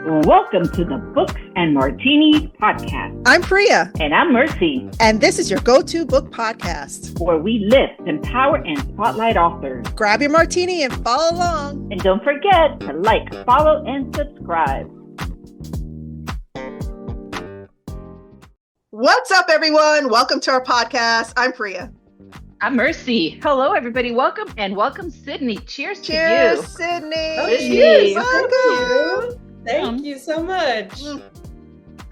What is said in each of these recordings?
Welcome to the Books and Martinis podcast. I'm Priya. And I'm Mercy. And this is your go-to book podcast, where we lift, empower, and spotlight authors. Grab your martini and follow along. And don't forget to like, follow, and subscribe. What's up, everyone? Welcome to our podcast. I'm Priya. I'm Mercy. Hello, everybody. Welcome, and welcome, Sydney. Cheers to you. Cheers, Sydney. Oh, cheers. Welcome. Thank you so much.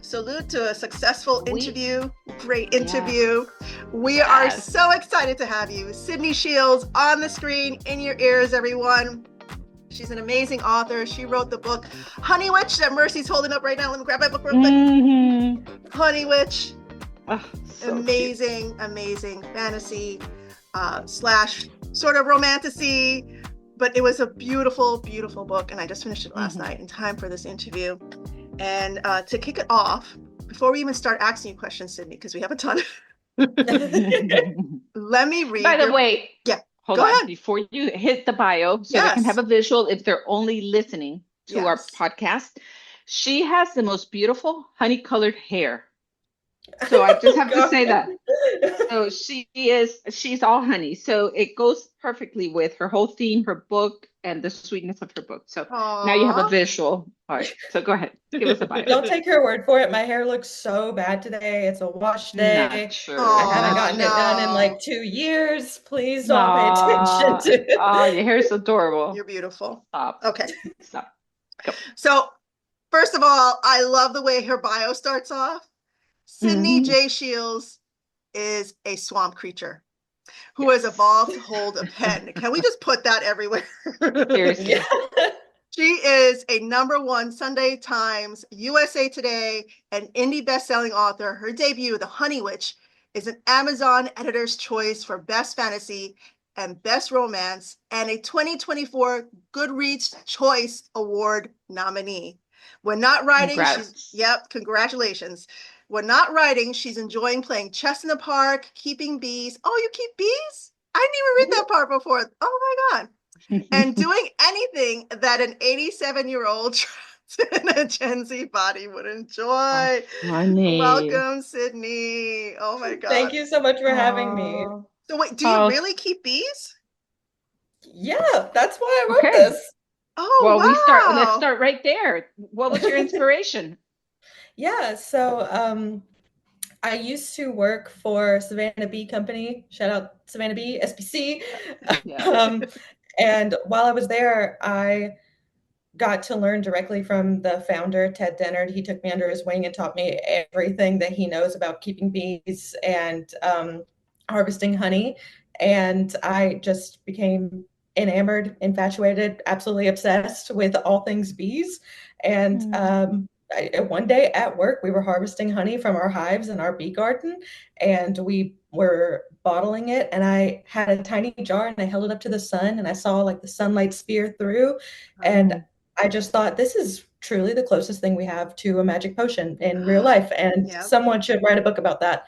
Salute to a successful interview. Great interview. We are so excited to have you. Sydney Shields on the screen, in your ears, everyone. She's an amazing author. She wrote the book Honey Witch that Mercy's holding up right now. Let me grab my book real quick. Honey Witch. Oh, so amazing fantasy slash sort of romantasy. But it was a beautiful, beautiful book, and I just finished it last night in time for this interview. And to kick it off, before we even start asking you questions, Sydney, because we have a ton, let me read. By the way, hold go on. ahead. Before you hit the bio, so they can have a visual if they're only listening to our podcast. She has the most beautiful honey-colored hair. So I just have to say that. So she's all honey. So it goes perfectly with her whole theme, her book, and the sweetness of her book. So now you have a visual. All right. So go ahead. Give us a bio. Don't take her word for it. My hair looks so bad today. It's a wash day. I haven't gotten it done in like 2 years. Please don't pay attention to it. Oh, your hair is adorable. You're beautiful. Stop. Okay. Stop. Go. So first of all, I love the way her bio starts off. Sydney J. Shields is a swamp creature who has evolved to hold a pen. Can we just put that everywhere? Seriously. She is a #1 Sunday Times, USA Today, and indie best-selling author. Her debut, The Honey Witch, is an Amazon editor's choice for Best Fantasy and Best Romance, and a 2024 Goodreads Choice Award nominee. When not writing, congratulations. When not writing, she's enjoying playing chess in the park, keeping bees. Oh, you keep bees? I didn't even read that part before. Oh my God. And doing anything that an 87-year-old trapped in a Gen Z body would enjoy. Welcome, Sydney. Oh my God. Thank you so much for having me. So wait, do you really keep bees? Yeah, that's why I wrote this. Oh, well, wow. Let's start right there. What was your inspiration? Yeah, so I used to work for Savannah Bee Company. Shout out Savannah Bee, SBC. And while I was there, I got to learn directly from the founder, Ted Dennard. He took me under his wing and taught me everything that he knows about keeping bees and harvesting honey. And I just became enamored, infatuated, absolutely obsessed with all things bees. And one day at work, we were harvesting honey from our hives in our bee garden, and we were bottling it. And I had a tiny jar and I held it up to the sun, and I saw like the sunlight spear through. And I just thought, this is truly the closest thing we have to a magic potion in real life. And someone should write a book about that.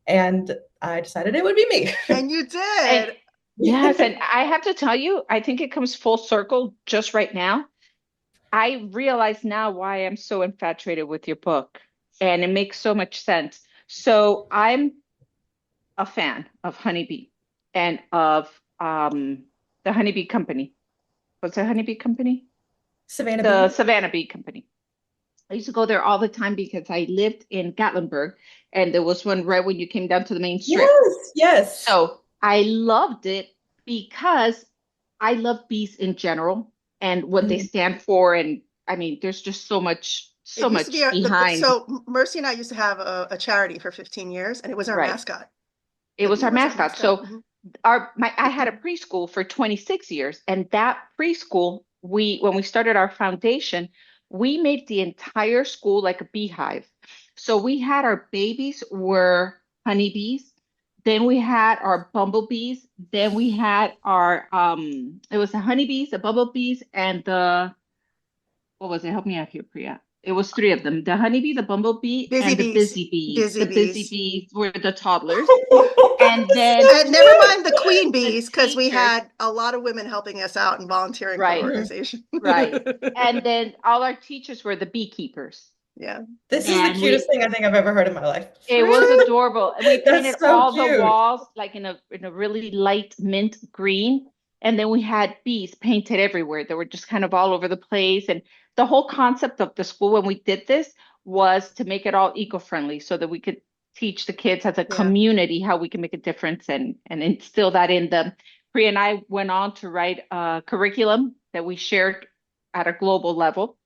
And I decided it would be me. And you did. Yes. And I have to tell you, I think it comes full circle just right now. I realize now why I'm so infatuated with your book, and it makes so much sense. So I'm a fan of Honeybee and of the Honeybee Company. What's the Honeybee Company? Savannah Bee Company. I used to go there all the time because I lived in Gatlinburg, and there was one right when you came down to the main strip. Yes. So I loved it because I love bees in general and what they stand for. And I mean, there's just so much behind. So Mercy and I used to have a charity for 15 years, and it was our mascot. It was our mascot. So I had a preschool for 26 years, and that preschool, when we started our foundation, we made the entire school like a beehive. So we had our babies were honeybees. Then we had our bumblebees. Then we had our, it was the honeybees, the bumblebees, and what was it? Help me out here, Priya. It was three of them: the honeybee, the bumblebee, Busy and the bees. busy bees. Busy The busy bees. bees were the toddlers, Yeah. and then And never mind the the queen bees, because we teachers. had a lot of women helping us out and volunteering for the Right, organization. right, and then all our teachers were the beekeepers, Yeah. This is the and cutest thing I think I've ever heard in my life. it was Really? adorable. And we painted That's so all the cute. walls like in a really light mint green. And then we had bees painted everywhere. They were just kind of all over the place. And the whole concept of the school when we did this was to make it all eco-friendly so that we could teach the kids as a Yeah. community how we can make a difference and instill that in them. Priya and I went on to write a curriculum that we shared at a global level.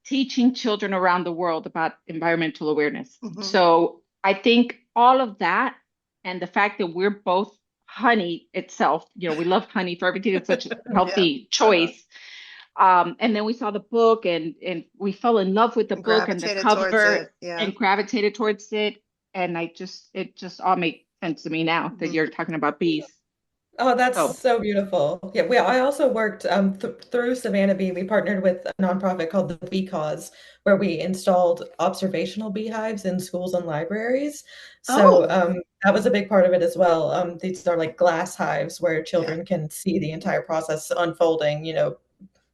Teaching children around the world about environmental awareness. Mhm. So I think all of that and the fact that we're both honey itself, we love honey for everything. It's such a healthy choice. And then we saw the book and we fell in love with the And book and the gravitated towards cover it. Yeah. and gravitated towards it. And it just all makes sense to me now that Mhm. you're talking about bees. Oh, that's So so beautiful. Yeah, I also worked through Savannah Bee. We partnered with a nonprofit called the Bee Cause, where we installed observational beehives in schools and libraries. So Oh, that was a big part of it as well. These are like glass hives where yeah. children can see the entire process unfolding,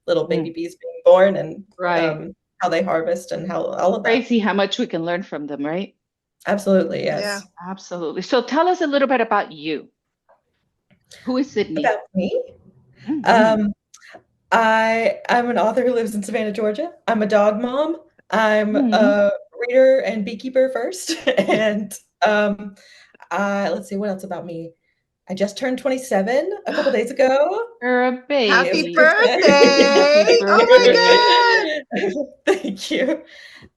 little baby mm, bees being born and right. how they harvest and how all of that. Crazy how much we can learn from them, right? Absolutely, Yeah. yes. Absolutely. So tell us a little bit about you. Who is Sydney? About me, Hmm. um, I'm an author who lives in Savannah, Georgia. I'm a dog mom. I'm Hmm. a reader and beekeeper first. And let's see what else about me. I just turned 27 a couple days ago. You're a It was Happy baby. birthday. Happy Oh birthday. my God. Thank you.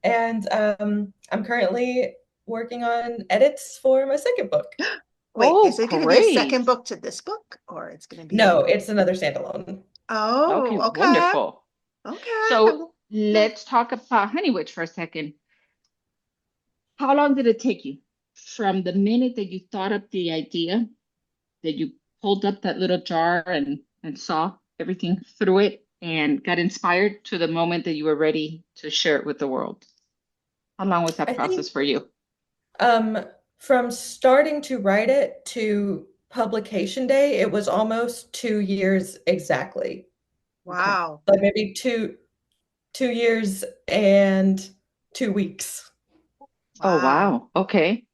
And I'm currently working on edits for my second book. Wait, Oh, is it going to be a second great. book to this book, or it's going to be? No, it's another standalone. Okay, Oh, okay. wonderful. Okay. So Yeah. let's talk about Honey Witch for a second. How long did it take you from the minute that you thought up the idea, that you pulled up that little jar and saw everything through it and got inspired to the moment that you were ready to share it with the world? How long was that I think process for you? Um, from starting to write it to publication day, it was almost 2 years exactly. Okay. Wow. Like maybe 2 years and 2 weeks. Oh, Wow. wow. Okay.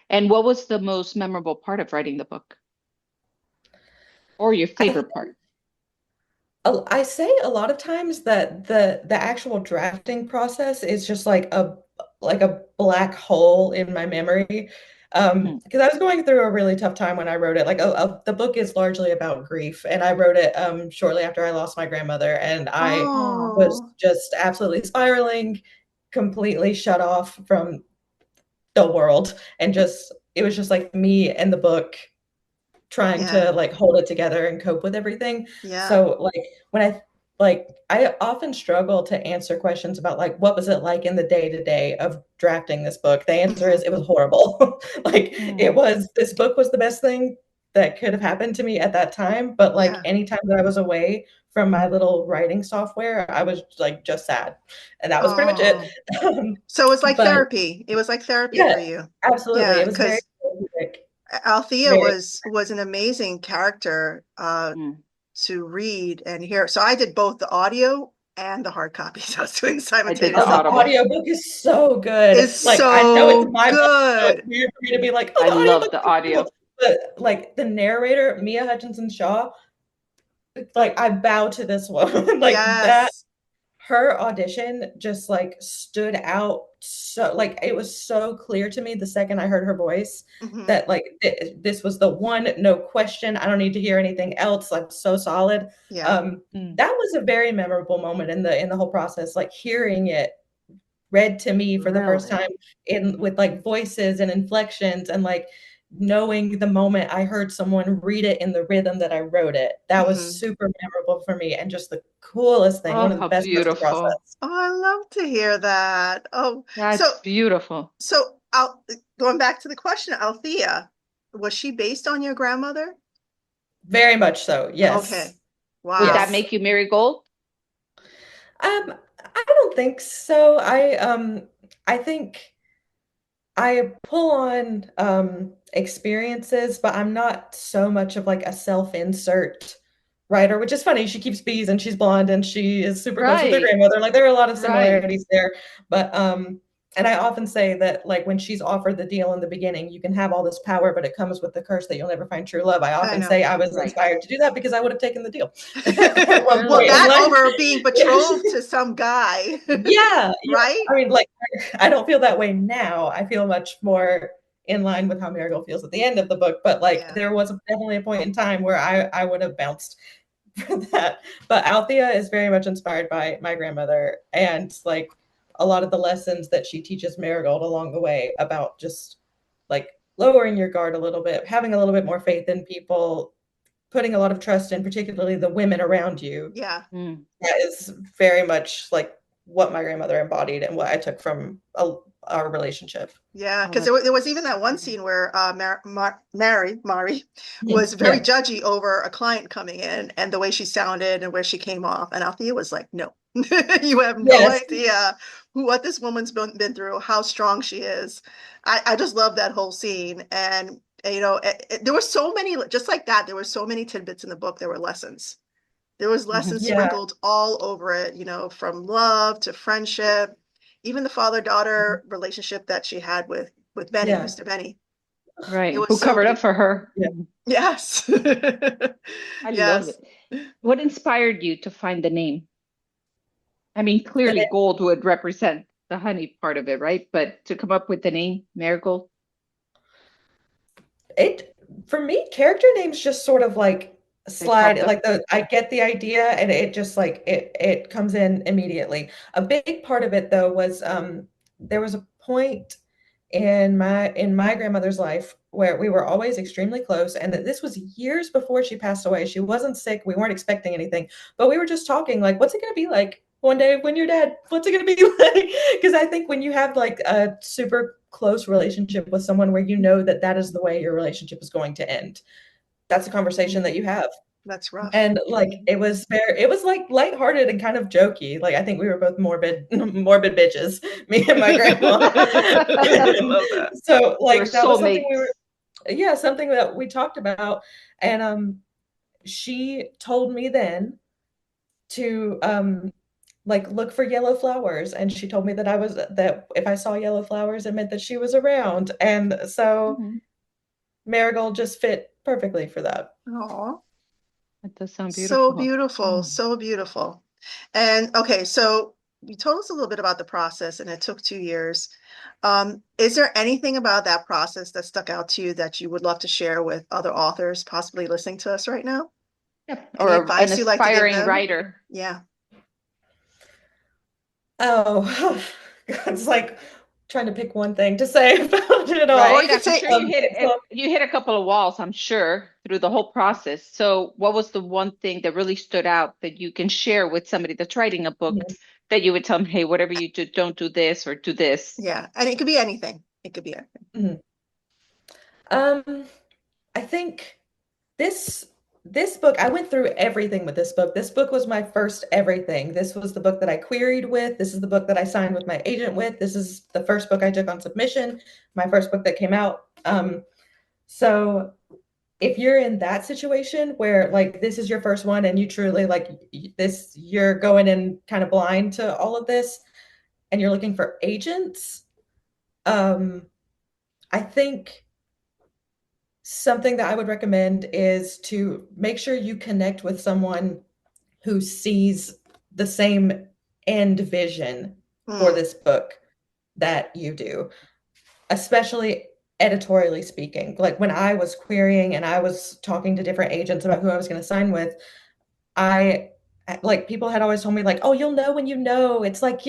And what was the most memorable part of writing the book or your I favorite part? I say a lot of times that the actual drafting process is just like a black hole in my memory. Mhm. Because I was going through a really tough time when I wrote it. Like the book is largely about grief, and I wrote it shortly after I lost my grandmother, and I Oh, was Oh, just absolutely spiraling, completely shut off from the world, and just it was just like me and the book trying yeah. to like hold it together and cope with everything. Yeah. So when I often struggle to answer questions about like what was it like in the day to day of drafting this book. The answer Mhm. is it was horrible. Like mm, this book was the best thing that could have happened to me at that time, but like Yeah. anytime that I was away from my little writing software, I was like just sad. And that was pretty much it. Oh. So it was like But therapy. It was like therapy yeah, for you. absolutely. Yeah, It was very because therapeutic, Althea very was an amazing character mm. to read and hear. So I did both the audio and the hard copies. I was doing I did the Oh, the simultaneously. Audible. audiobook is so good. It's Like, I know it's so my book, so it's good. weird for me to be like, "Oh, I the love audiobook the is cool." audio. But, like, the narrator, Mia Hutchinson Shaw, like, I bow to this woman. Like, that Yes. her audition just, like, stood out so like, it was so clear to me the second I heard her voice Hmm. that, like, this was the one, no question, I don't need to hear anything else, like, so solid. Yeah. Um, Mm, that was a very memorable moment in the whole process, like, hearing it read to me for the first really? time in with like voices and inflections and like knowing the moment I heard someone read it in the rhythm that I wrote it. That was Hmm. super memorable for me and just the coolest thing, Oh, one of the how best parts of the beautiful. process. Oh, I love to hear that. Oh, so That's beautiful. so going back to the question, Althea, was she based on your grandmother? Very much so. Yes. Okay. Would that Wow. Yes. make you Marigold? I don't don't think so. I think I pull on experiences, but I'm not so much of like a self-insert writer, which is funny. She keeps bees and she's blonde and she is super close with her Right, grandmother. Like there are a lot of right. similarities there. But and I often say that like when she's offered the deal in the beginning, you can have all this power, but it comes with the curse that you'll never find true love. I I often know. say I was Right. inspired to do that because I would have taken the deal at one Well, point in Really? that life. over being Yeah. betrothed to some guy, Yeah, yeah. right? I mean, like, I don't feel that way now. I feel much more in line with how Marigold feels at the end of the book. But like, Yeah. there was definitely a point in time where I would have bounced for that. But Althea is very much inspired by my grandmother and like a lot of the lessons that she teaches Marigold along the way about just like lowering your guard a little bit, having a little bit more faith in people, putting a lot of trust in, particularly the women around you. Yeah. Mm. That is very much like what my grandmother embodied and what I took from our relationship. Yeah, Oh, because that's there was even that one scene where Mari was very Yeah. judgy over a client coming in and the way she sounded and where she came off. And Althea was like, no, you have no Yes. idea what this woman's been through, how strong she is. I just love that whole scene. And, you know, there were so many, just like that, there were so many tidbits in the book. There were lessons. There was lessons Yeah. sprinkled all over it, you know, from love to friendship, even the father-daughter relationship that she had with Benny, Yeah. Mr. Benny. It right. was Who so covered up for beautiful. her? Yeah. Yes. I love Yes. it. What inspired you to find the name? I mean, The clearly gold would represent the honey part of it, right? But to come up with the name Marigold. it for me, character names just sort of like They popped slide up. like I get the idea and it just like it comes in immediately. A big part of it though was there was a point in my grandmother's life where we were always extremely close and that this was years before she passed away. She wasn't sick. We weren't expecting anything, but we were just talking like, what's it going to be like one day when you're dead? What's it going to be like? Because I think when you have like a super close relationship with someone where you know that that is the way your relationship is going to end, that's a conversation that you have. That's rough. And like it was like lighthearted and kind of jokey. Like I think we were both morbid bitches, me and my grandma. I love that. So You were like that was something we soulmates. were something that we talked about. And she told me then to like look for yellow flowers. And she told me that that if I saw yellow flowers, it meant that she was around. And so Mhm. Marigold just fit perfectly for that. Aw. That does sound So beautiful. beautiful, Mm. so beautiful. And okay, so you told us a little bit about the process and it took 2 years. Is there anything about that process that stuck out to you that you would love to share with other authors possibly listening to us right now? Yep. Any Or an advice you'd like to give aspiring them? writer. Yeah. Oh, it's like trying to pick one thing to say about it Or all. you Right. could I'm say, sure you So, you hit a couple of walls, I'm sure, through the whole process. So what was the one thing that really stood out that you can share with somebody that's writing a book mhm, that you would tell them, hey, whatever you do, don't do this or do this? yeah, and it could be anything. It could be anything. mhm. Um, I think this this book, I went through everything with this book. This book was my first everything. This was the book that I queried with. This is the book that I signed with my agent with. This is the first book I took on submission, my first book that came out. So if you're in that situation where like this is your first one and you truly like this, you're going in kind of blind to all of this and you're looking for agents, I think something that I would recommend is to make sure you connect with someone who sees the same end vision for Hmm. this book that you do, especially editorially speaking. Like when I was querying and I was talking to different agents about who I was going to sign with, I like people had always told me like, "Oh, you'll know when you know." It's like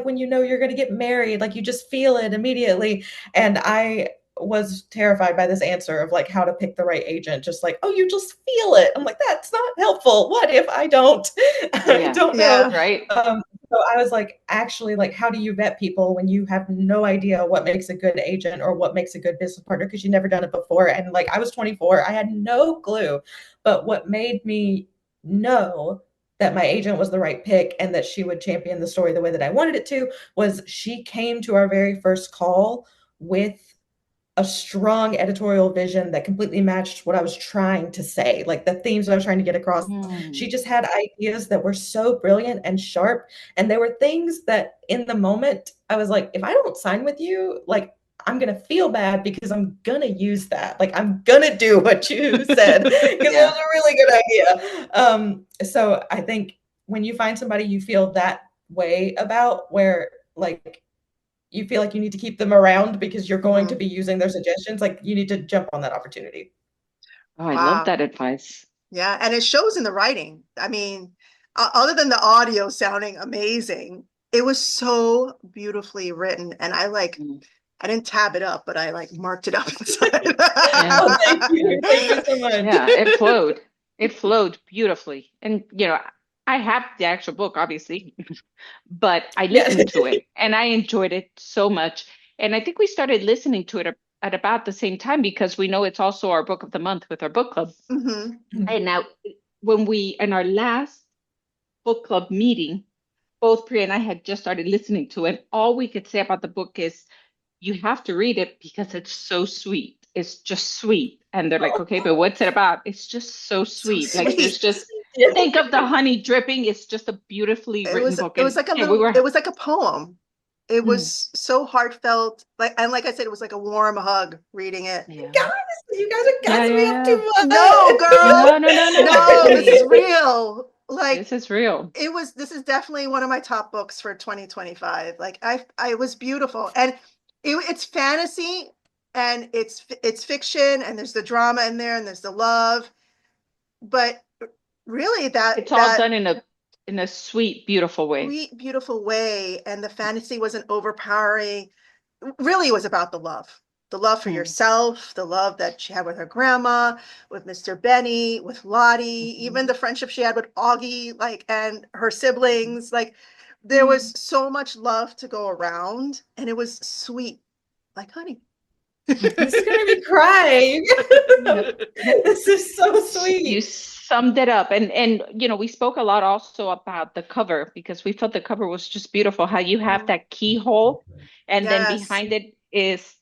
when you know you're going to get married, like you just feel it immediately. And I was terrified by this answer of like how to pick the right agent. Just like, "Oh, you just feel it." I'm like, "That's not helpful. What if I don't?" I Yeah. don't know. Yeah. Right. So I was like, actually, like, how do you vet people when you have no idea what makes a good agent or what makes a good business partner because you've never done it before? And like, I was 24, I had no clue. But what made me know that my agent was the right pick and that she would champion the story the way that I wanted it to, was she came to our very first call with a strong editorial vision that completely matched what I was trying to say, like the themes that I was trying to get across. She just had ideas that were so brilliant and sharp. And there were things that in the moment, I was like, if I don't sign with you, like, I'm going to feel bad because I'm going to use that. Like, I'm going to do what you said because it was a really good idea. So I think when you find somebody you feel that way about, where like, you feel like you need to keep them around because you're going to be using their suggestions, like you need to jump on that opportunity. Oh, I love that advice. Yeah, and it shows in the writing. I mean, other than the audio sounding amazing, it was so beautifully written. And I didn't tab it up, but I like marked it up inside. Oh, thank you. Thank you so much. Yeah, it flowed. It flowed beautifully. And, I have the actual book, obviously, but I listened to it and I enjoyed it so much. And I think we started listening to it at about the same time because we know it's also our book of the month with our book club. And now when in our last book club meeting, both Priya and I had just started listening to it. All we could say about the book is you have to read it because it's so sweet. It's just sweet. And they're like, okay, but what's it about? It's just so sweet. So like sweet. there's just think of the honey dripping. It's just a beautifully written book. It was like it was like a poem. It was so heartfelt. Like I said, it was like a warm hug reading it. You guys are gassing me up too much. No, girl. No. This is real. Like this is real. This is definitely one of my top books for 2025. Like it was beautiful. And it's fantasy and it's fiction and there's the drama in there and there's the love. But really it's all done in a sweet, beautiful way. Sweet, beautiful way. And the fantasy wasn't overpowering. Really, it was about the love for yourself, the love that she had with her grandma, with Mr. Benny, with Lottie, even the friendship she had with Augie, and her siblings. Like, there was so much love to go around, and it was sweet, like honey. This is gonna be crying. This is so sweet. You summed it up. And we spoke a lot also about the cover because we felt the cover was just beautiful. How you have that keyhole and then behind it is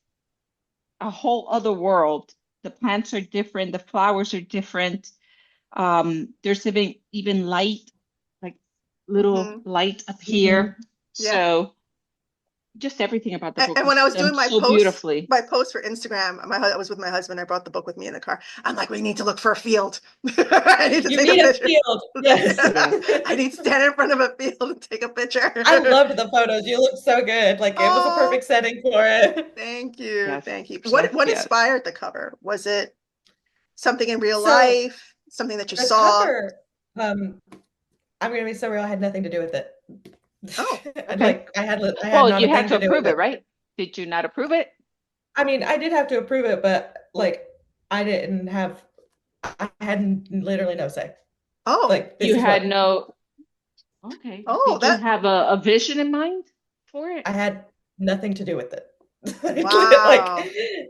a whole other world. The plants are different, the flowers are different. There's even light, like little light up here. So just everything about the book. And when I was doing my so post, beautifully. my post for Instagram, I was with my husband. I brought the book with me in the car. I'm like, we need to look for a field. I need to take a picture. Field. Yes. I need to stand in front of a field and take a picture. I loved the photos. You look so good. Like it was a perfect setting for it. Thank you. Yes. Thank you. What inspired the cover? Was it something in real life? Something that you saw? Cover, I'm gonna be so real. I had nothing to do with it. Oh, okay. I had well, you had to approve it, right? Did you not approve it? I mean, I did have to approve it, but I had literally no say. Oh, like you had no. Okay. Oh, did you have a vision in mind for it? I had nothing to do with it. Wow.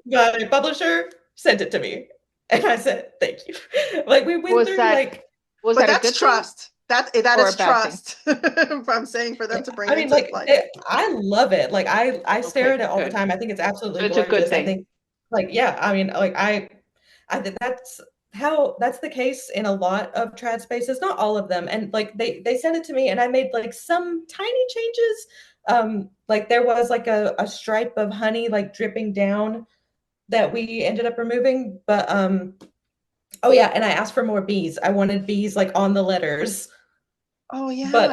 My publisher sent it to me, and I said thank you. Like we went through Was that a good trust? That is trust. I'm saying for them to bring it to life. I love it. Like I stare at it all the time. I think it's absolutely gorgeous. A good thing. I think I mean, I think that's the case in a lot of trad spaces, not all of them. And they sent it to me and I made some tiny changes. There was a stripe of honey dripping down that we ended up removing. But oh yeah, and I asked for more bees. I wanted bees on the letters. Oh yeah. But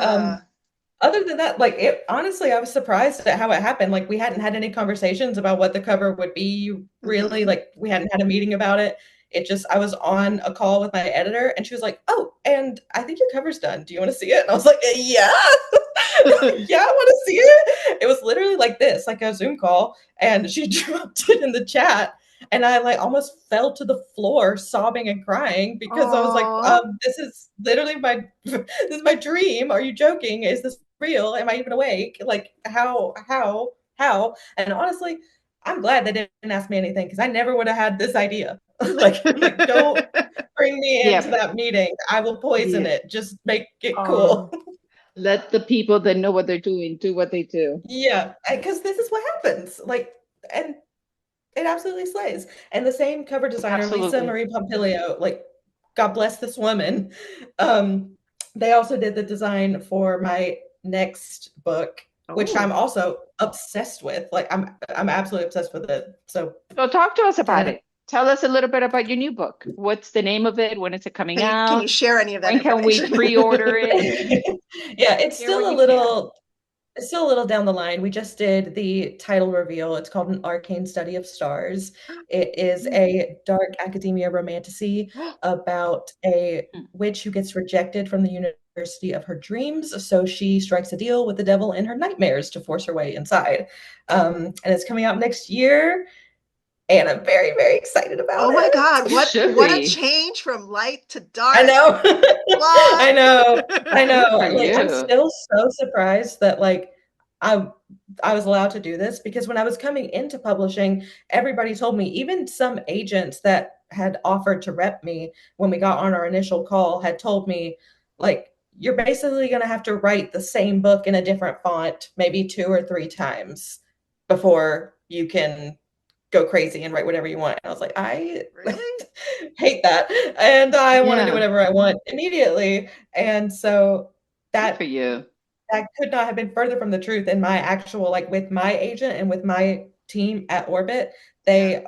other than that, honestly, I was surprised at how it happened. We hadn't had any conversations about what the cover would be, really. We hadn't had a meeting about it. I was on a call with my editor and she was like, oh, and I think your cover's done. Do you want to see it? And I was like, yeah. Yeah, I want to see it. It was literally like this, like a Zoom call. And she dropped it in the chat. And I almost fell to the floor sobbing and crying because I was like, this is literally this is my dream. Are you joking? Is this real? Am I even awake? How? And honestly, I'm glad they didn't ask me anything because I never would have had this idea. Like, don't bring me into Yeah. that meeting. I will poison Yeah. it. Just make it Oh, cool. let the people that know what they're doing do what they do. Yeah, because this is what happens. Like, and it absolutely slays. And the same cover designer, Lisa Absolutely. Marie Pompilio, like, God bless this woman. Um, they also did the design for my next book, which I'm Oh, also obsessed with. Like, I'm absolutely obsessed with it. So, So talk to us about and it. Tell us a little bit about your new book. What's the name of it? When is it coming can you out? share any of that When can we information? pre-order it? yeah, it's Share what still a you can. little It's still a little down the line. We just did the title reveal. It's called An Arcane Study of Stars. It is a dark academia romantasy about a witch who gets rejected from the university of her dreams. So she strikes a deal with the devil in her nightmares to force her way inside. And it's coming out next year. And I'm very, very excited about Oh my God, You it. should what a be. change from light to I dark. know. I What? know. I Good for know. Like, I'm you. still so surprised that like I I was allowed to do this because when I was coming into publishing, everybody told me, even some agents that had offered to rep me when we got on our initial call had told me, like, you're basically going to have to write the same book in a different font maybe 2 or 3 times before you can go crazy and write whatever you want. And I was like, I Really? hate that. And I want to do Yeah. whatever I want immediately. And so Good for that you. that could not have been further from the truth in my actual, like, with my agent and with my team at Orbit. Yeah.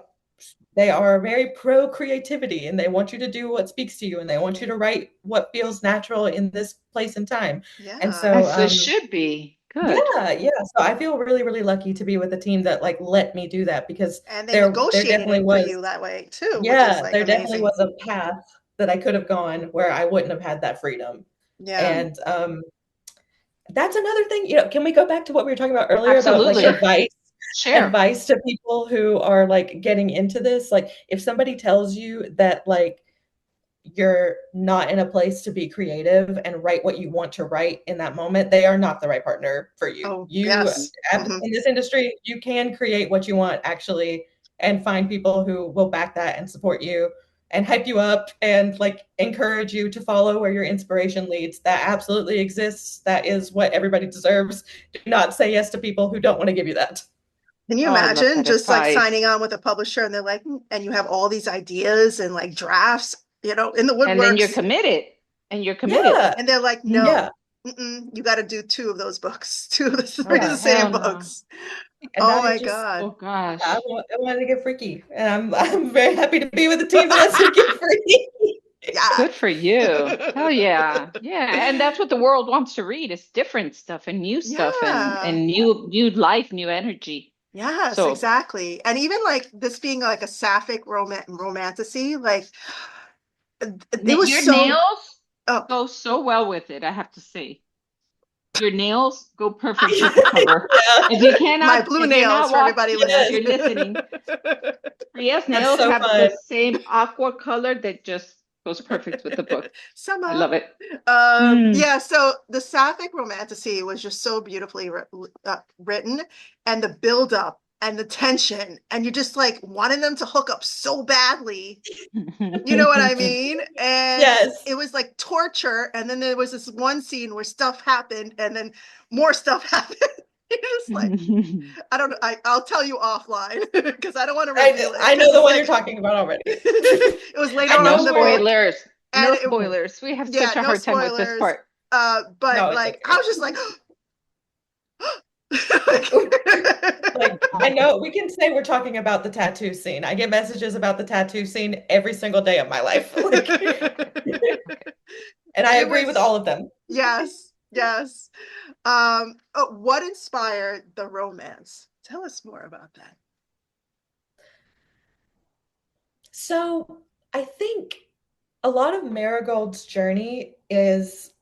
They are very pro creativity and they want you to do what speaks to you and they want you to write what feels natural in this place and time. And Yeah. so As it should be. Good. yeah. So I feel really, really lucky to be with a team that like let me do that because And they there negotiated definitely it for was you that way too, which is yeah, like there definitely amazing. was a path that I could have gone where I wouldn't have had that freedom. Yeah. Mm. And that's another thing, can we go back to what we were talking about earlier about like Absolutely. Sure. Share. advice to people who are like getting into this? Like, if somebody tells you that like you're not in a place to be creative and write what you want to write in that moment, they are not the right partner for you. Oh, yes. Hmm. In this industry, you can create what you want actually and find people who will back that and support you and hype you up and like encourage you to follow where your inspiration leads. That absolutely exists. That is what everybody deserves. Do not say yes to people who don't want to give you that. Can you Oh, I love imagine that just like advice. signing on with a publisher and they're like, and you have all these ideas and like drafts, in the And then you're woodworks, committed. And you're committed. Yeah. and they're like, Mm. Yeah. no, you got to do two of those books, two of the three of Oh, the Yeah. same hell no. books. And Oh I my just Oh God. gosh. I wanted to get freaky, and I'm very happy to be with a team that lets me get free. Yeah. Good for you. Hell yeah. Yeah. And that's what the world wants to read is different stuff and new stuff Yeah. and new life, new energy. Yes, So exactly. And even like this being like a sapphic romantasy, like it was your so, nails oh, go so well with it, I have to say. Your nails go perfect with the cover. Yeah, my blue If you're nails not for watching, everybody if yes, you're listening. listening, Priya's that's nails so have fun. the same aqua color that just goes perfect with the book. I Summer. love it. Mm. Yeah, so the sapphic romantasy was just so beautifully written, and the build up and the tension, and you just like wanted them to hook up so badly. You know what I mean? And Yes, it was like torture. And then there was this one scene where stuff happened, and then more stuff happened. You're just like, I don't know. I'll tell you offline because I don't want to reveal it I because know the it's one you're like talking about already. it was later I on No in know the where. book, spoilers. and No it, spoilers. We have yeah, such a no hard time with this spoilers. part. But No, it's like I okay. was just like, Like, I know we can say we're talking about the tattoo scene. I get messages about the tattoo scene every single day of my life. Like, and I it agree with was all of them. yes, yes. What inspired the romance? Tell us more about that. So I think a lot of Marigold's journey is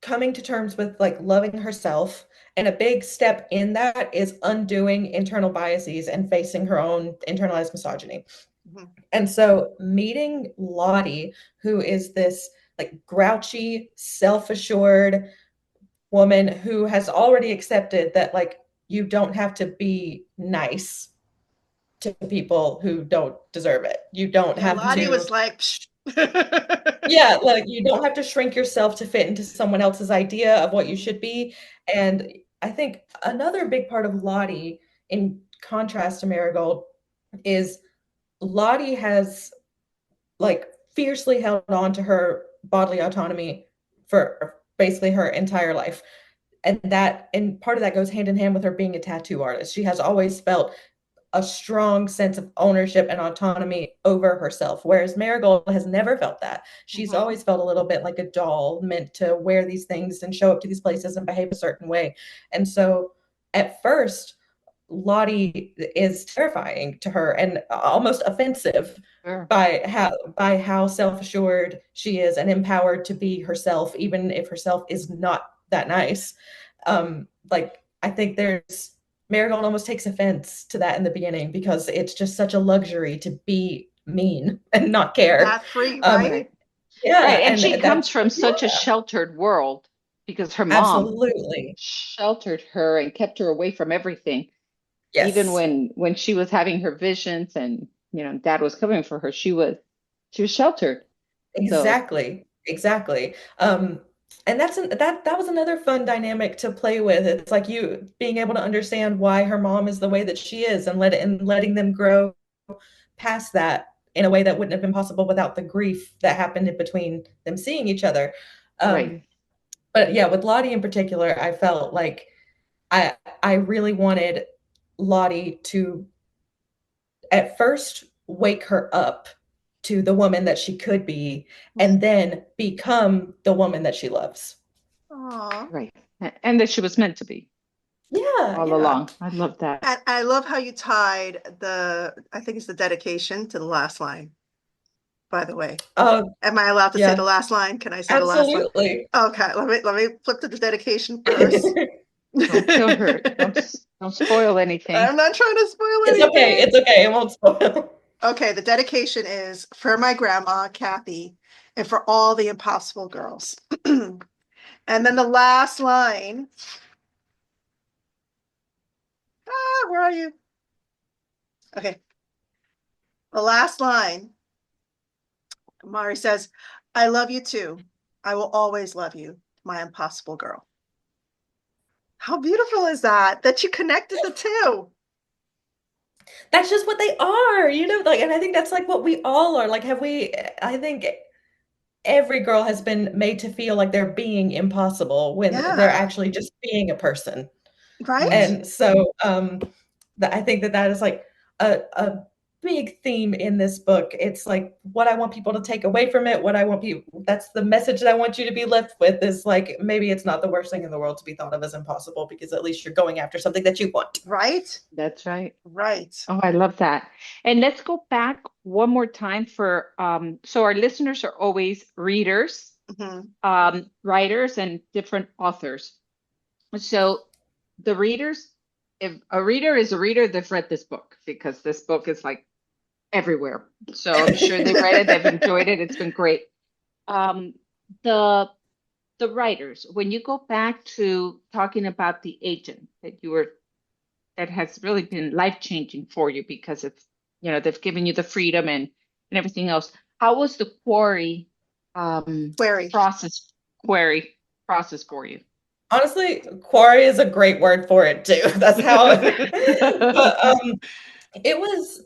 coming to terms with like loving herself. And a big step in that is undoing internal biases and facing her own internalized misogyny. Mhm. And so meeting Lottie, who is this like grouchy, self-assured woman who has already accepted that like you don't have to be nice to people who don't deserve it. You don't Yeah, have Lottie to, was like, psh. yeah, like you don't have to shrink yourself to fit into someone else's idea of what you should be. And I think another big part of Lottie, in contrast to Marigold, is Lottie has like fiercely held on to her bodily autonomy for basically her entire life. And part of that goes hand in hand with her being a tattoo artist. She has always felt a strong sense of ownership and autonomy over herself, whereas Marigold has never felt that. She's always felt a little bit like a doll meant to wear these things and show up to these places and behave a certain way. And so at first, Lottie is terrifying to her and almost offensive Sure. by how self-assured she is and empowered to be herself, even if herself is not that nice. Like I think there's Marigold almost takes offense to that in the beginning because it's just such a luxury to be mean and not care. That free, Um, right? yeah, Right. And she and that comes from such a sheltered world because her mom absolutely. sheltered her and kept her away from everything. Even Yes. when she was having her visions and dad was covering for her, she was sheltered. So Exactly, exactly. And that was another fun dynamic to play with. It's like you being able to understand why her mom is the way that she is and letting them grow past that in a way that wouldn't have been possible without the grief that happened in between them seeing each other. right. But yeah, with Lottie in particular, I felt like I I really wanted Lottie to at first wake her up to the woman that she could be and then become the woman that she loves. Aw. Right. And that she was meant to be Yeah, all yeah. along. I love that. And I love how you tied I think it's the dedication to the last line, by the way. Oh, Am I allowed to say yeah, the last line? Can I say the last line? absolutely. Okay, let me flip to the dedication first. Don't kill her. Don't spoil anything. I'm not trying to spoil It's okay. anything. It's okay. It won't spoil. Okay, the dedication is for my grandma, Kathy, and for all the impossible girls. And then the last line. Where are you? Okay. The last line, Mari says, I love you too. I will always love you, my impossible girl. How beautiful is that? That you connected the two. That's just what they are, like, and I think that's like what we all are. Like, I think every girl has been made to feel like they're being impossible when they're Yeah, actually just being a person. right? Right. And so, I think that is like a big theme in this book. It's like what I want people to take away from it. What I want people, that's the message that I want you to be left with is like, maybe it's not the worst thing in the world to be thought of as impossible because at least you're going after something that you want. Right? That's right. Right. Oh, I love that. And let's go back one more time for so our listeners are always readers, Mhm. writers, and different authors. So the readers, if a reader is a reader, they've read this book because this book is like everywhere. So I'm sure they've read it, they've enjoyed it, it's been great. Um, the the writers, when you go back to talking about the agent that has really been life-changing for you because it's, they've given you the freedom and everything else. How was the Query. query process for you? Honestly, quarry is a great word for it too. That's how but it was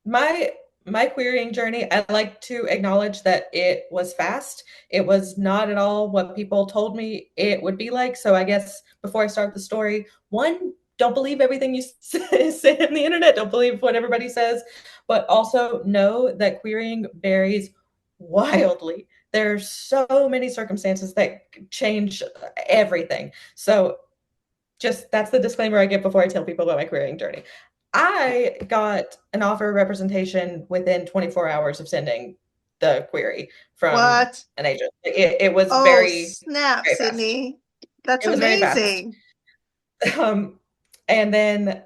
my querying journey. I like to acknowledge that it was fast. It was not at all what people told me it would be like. So I guess before I start the story, one, don't believe everything you say on the internet. Don't believe what everybody says, but also know that querying varies wildly. There's so many circumstances that change everything. So just that's the disclaimer I give before I tell people about my querying journey. I got an offer of representation within 24 hours of sending the query from What? an agent. It was Oh, very, snap, very fast. Sydney. That's It was very fast. amazing. Um, and then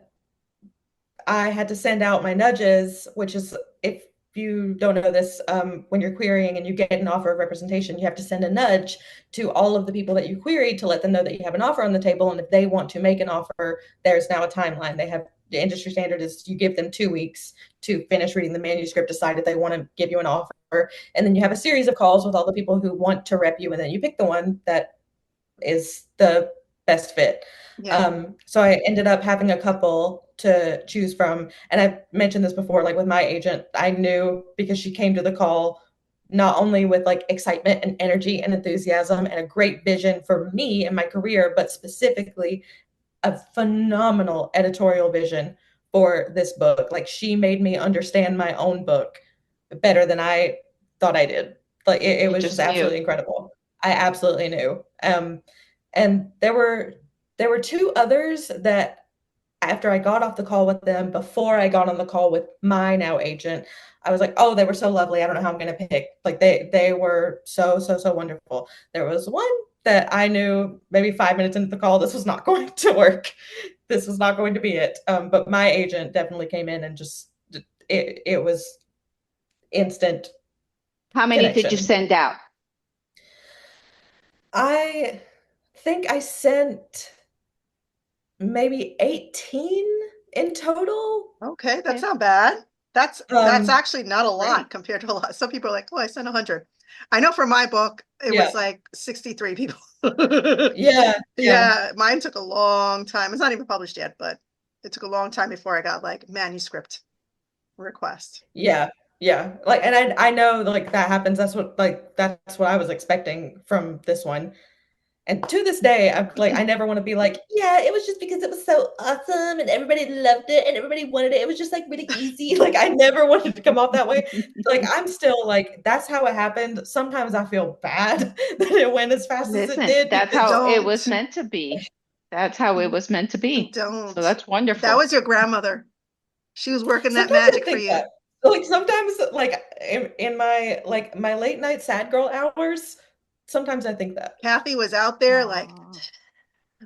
I had to send out my nudges, which is if you don't know this, when you're querying and you get an offer of representation, you have to send a nudge to all of the people that you queried to let them know that you have an offer on the table. And if they want to make an offer, there's now a timeline. The industry standard is you give them 2 weeks to finish reading the manuscript, decide if they want to give you an offer. And then you have a series of calls with all the people who want to rep you. And then you pick the one that is the best fit. Yeah. So I ended up having a couple to choose from. And I've mentioned this before, like with my agent, I knew because she came to the call not only with like excitement and energy and enthusiasm and a great vision for me and my career, but specifically a phenomenal editorial vision for this book. Like she made me understand my own book better than I thought I did. Like it You was just just knew. absolutely incredible. I absolutely knew. And there were two others that after I got off the call with them, before I got on the call with my now agent, I was like, oh, they were so lovely. I don't know how I'm going to pick. Like they were so, so, so wonderful. There was one that I knew maybe 5 minutes into the call, this was not going to work. This was not going to be it. But my agent definitely came in and just, it was instant How many did you connection. send out? I think I sent maybe 18 in total. Okay, that's Okay. not bad. That's actually not a lot Great. compared to a lot. Some people are like, oh, I sent 100. I know for my book, it Yeah. was like 63 people. Yeah. Yeah, mine took a long time. It's not even published yet, but it took a long time before I got like manuscript request. Yeah. Yeah. Like, and I know like that happens. That's what I was expecting from this one. And to this day, I'm like, I never want to be like, yeah, it was just because it was so awesome and everybody loved it and everybody wanted it. It was just like really easy. Like I never wanted to come off that way. Like I'm still like, that's how it happened. Sometimes I feel bad that it went as fast as it Listen, did that's because how it Don't, was meant to be. That's how it was meant to be. So don't. that's That wonderful. was your grandmother. She was working that sometimes I magic for think you. that. Like sometimes like in my like my late night sad girl hours, sometimes I think that. Kathy was out there like Aw,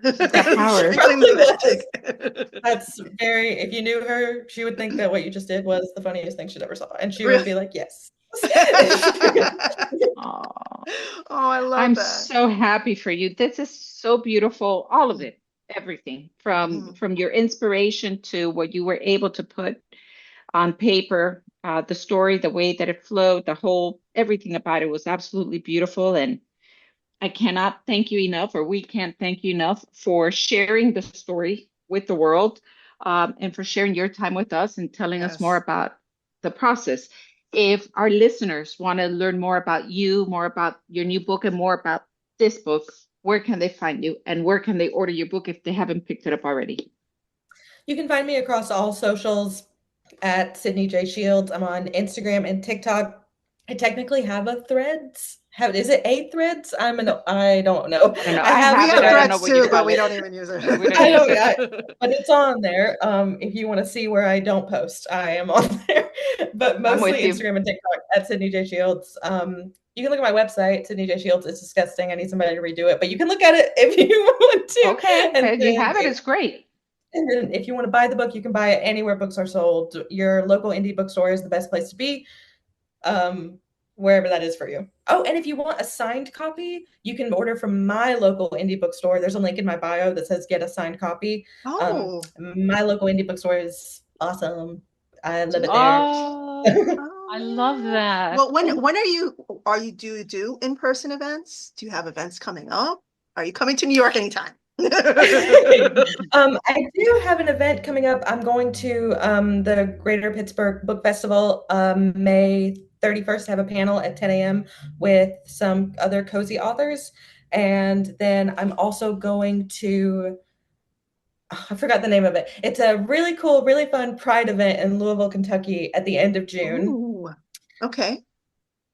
she's got She power. sprinkling the probably was. magic. That's very, if you knew her, she would think that what you just did was the funniest thing she'd ever saw. And she would Really? be like, yes. Aw. Oh, I love I'm that. so happy for you. This is so beautiful. All of it, everything Mhm. from your inspiration to what you were able to put on paper, the story, the way that it flowed, the whole everything about it was absolutely beautiful. And I cannot thank you enough, or we can't thank you enough for sharing the story with the world, and for sharing your time with us and telling us more Yes. about the process. If our listeners want to learn more about you, more about your new book, and more about this book, where can they find you and where can they order your book if they haven't picked it up already? You can find me across all socials at Sydney J. Shields. I'm on Instagram and TikTok. I technically have a threads. Is it a threads? I don't know. I don't know. I I have We have it. have I don't threads. know threads what you too, but call we it. don't even use it. We don't I use don't, it. but it's on there. If you want to see where I don't post, I am on there. But I'm mostly with you. Instagram and TikTok at Sydney J. Shields. You can look at my website, Sydney J. Shields. It's disgusting. I need somebody to redo it, but you can look at it if you want to. Okay. And You then have it. It's great. and then if you want to buy the book, you can buy it anywhere books are sold. Your local indie bookstore is the best place to be, wherever that is for you. Oh, and if you want a signed copy, you can order from my local indie bookstore. There's a link in my bio that says get a signed copy. Oh. My local indie bookstore is awesome. I love it there. Oh, I love Oh, yeah. that. Well, when do you do in-person events? Do you have events coming up? Are you coming to New York anytime? I do have an event coming up. I'm going to the Greater Pittsburgh Book Festival May 31st. I have a panel at 10 a.m. with some other cozy authors. And then I'm also going to, I forgot the name of it. It's a really cool, really fun Pride event in Louisville, Kentucky at the end of June. Ooh, okay.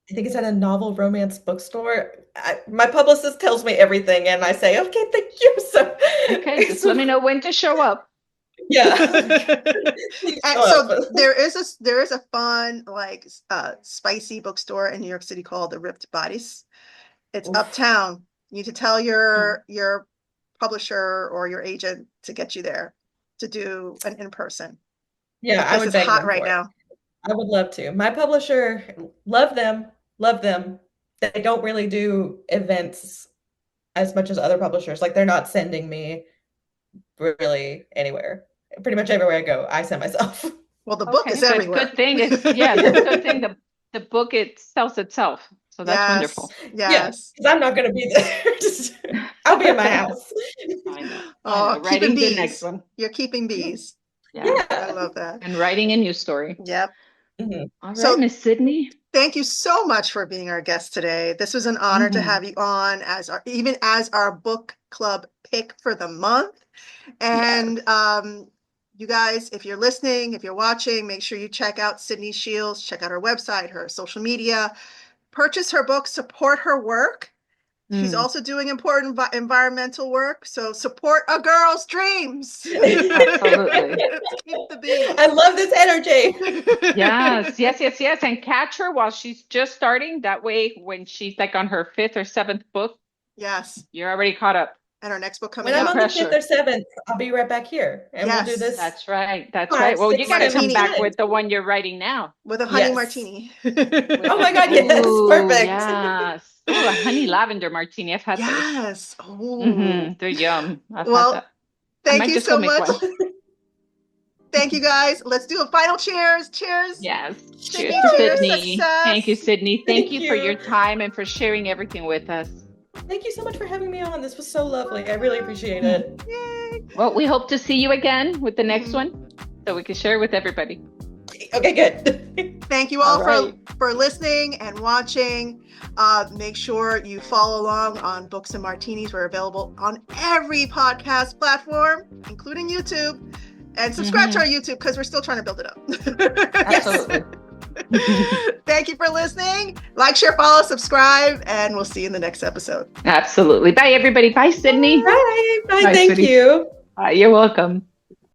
I think it's at a novel romance bookstore. My publicist tells me everything, and I say, okay, thank you. So, Okay, just let me know when to show up. yeah. And so there is a fun like spicy bookstore in New York City called the Ripped Bodice. It's Oof. uptown. You need to tell your publisher or your agent to get you there to do an in-person Yeah, I because would it's beg hot them right for it. now. I would love to. My publisher, love them, love them. They don't really do events as much as other publishers. Like they're not sending me really anywhere. Pretty much everywhere I go, I send myself. Well, the book is everywhere. Good thing is, yeah, the good thing the book it sells itself. So that's wonderful. Yes. Because I'm not going to be there. I'll be in my house. I know. Oh, Writing keeping the bees. next one. You're keeping bees. Yeah. I love that. And writing a new story. Yep. Mhm. All right, So- Miss Sydney. Thank you so much for being our guest today. This was an honor to have you on as our book club pick for the month. And you guys, if you're listening, if you're watching, make sure you check out Sydney Shields, check out her website, her social media, purchase her book, support her work. She's also doing important environmental work. So support a girl's dreams. Absolutely. Keep the bees. I love this energy. Yes. And catch her while she's just starting. That way, when she's like on her 5th or 7th book, Yes. you're already caught up. And our next book coming When I'm out. on the 5th or 7th, I'll be right back here and we'll do this. That's right. That's 5, right. Well, you 6, got to 7 come back times. with the one you're writing now. With a honey Yes. martini. Oh my God, yes, Ooh, perfect. Yes. Oh, a honey lavender martini. I've had those. Yes. Oh. They're yum. I've Well, had that. I thank might you just so go make much. one. Thank you guys. Let's do a final cheers. Cheers. Yes. Sydney, Cheers to cheers, Sydney. success. Thank you, Sydney. Thank Thank you for you. your time and for sharing everything with us. Thank you so much for having me on. This was so lovely. I really appreciate it. Yay. Well, we hope to see you again with the next one so we can share with everybody. Okay, good. Thank you all, All right. for listening and watching. Make sure you follow along on Books and Martinis. We're available on every podcast platform, including YouTube. And subscribe to our YouTube because we're still trying to build it up. Absolutely. Thank you for listening. Like, share, follow, subscribe, and we'll see you in the next episode. Absolutely. Bye, everybody. Bye, Sydney. Bye. Bye, Thank sweetie. you. You're welcome.